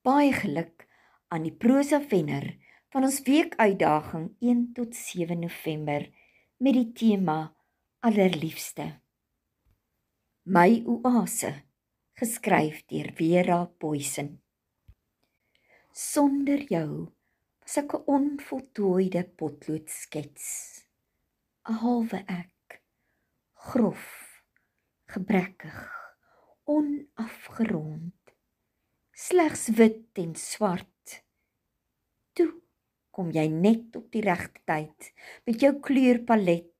Baie geluk aan die prosa wenner van ons weekuitdaging 1 tot 7 November met die tema Allerliefste. My oase, geskryf deur Vera Boysen. Sonder jou was ek 'n onvoltooide potloodskets, 'n halwe ek, grof, gebrekkig, onafgerond, slegs wit en swart. Toe kom jy net op die regte tyd met jou kleurpalet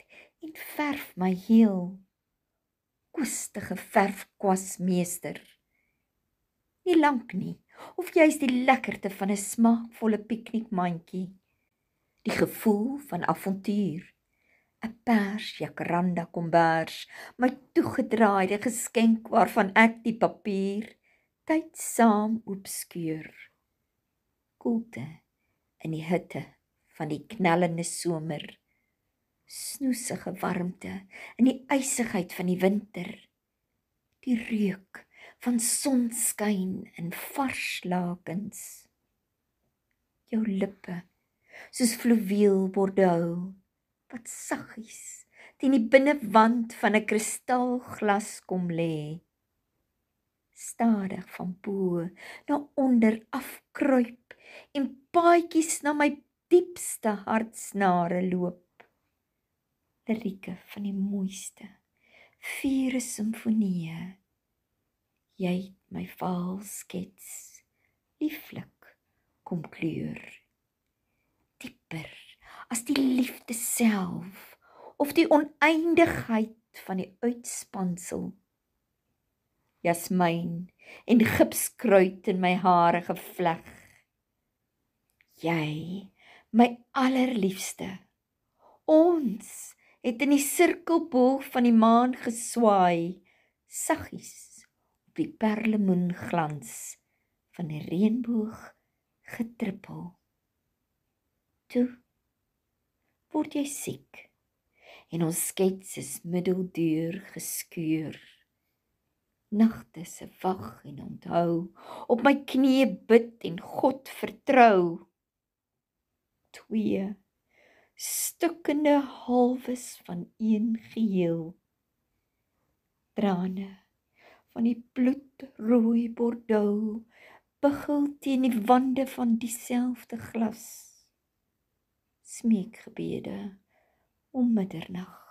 en verf my heel. Koestige verfkwasmeester. Nie lank nie, of jy's die lekkerte van 'n smaakvolle piknikmandjie, die gevoel van avontuur, 'n pers jacaranda kombers, my toegedraaide geskenk waarvan ek die papier tydsaam oopskeur. Koelte in die hitte van die knellende somer, snoesige warmte in die ysigheid van die winter, die reuk van sonskyn in vars lakens, jou lippe soos fluweel bordeaux, wat saggies teen die binnewand van 'n kristalglas kom lê, stadig van bo na onder afkruip en paadjies na my diepste hartsnare loop. Lirieke van die mooiste, vure simfonieë. Jy het my vaal skets, lieflik kom kleur. Dieper as die liefde self, of die oneindigheid van die uitspansel. Jasmijn en gipskruid in my hare gevleg. Jy, my allerliefste, ons het in die sirkelboog van die maan geswaai, saggies op die perlemoenglans van die reënboog getrippel. Toe word jy siek en ons skets is middeldeur geskeur. Nagte se wag en onthou, op my knieë bid en God vertrou. Twee stukkende halwes van een geheel. Trane van die bloedrooi bordeaux buggel teen die wande van dieselfde glas. Smeekgebede om middernag.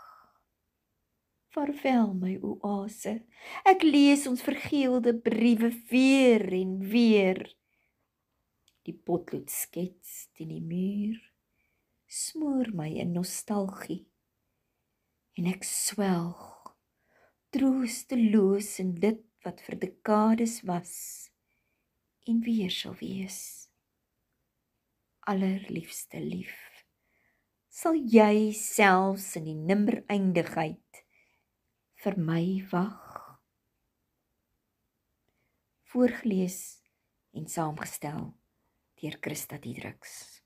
Vaarwel my oase, ek lees ons vergeelde briewe weer en weer. Die potloodskets teen die muur smoor my in nostalgie en ek swelg, troosteloos in dit wat vir dekades was en weer sal wees. Allerliefste lief, sal jy selfs in die nimmer eindigheid vir my wag? Voorgelees en saamgestel deur Christa Diedriks.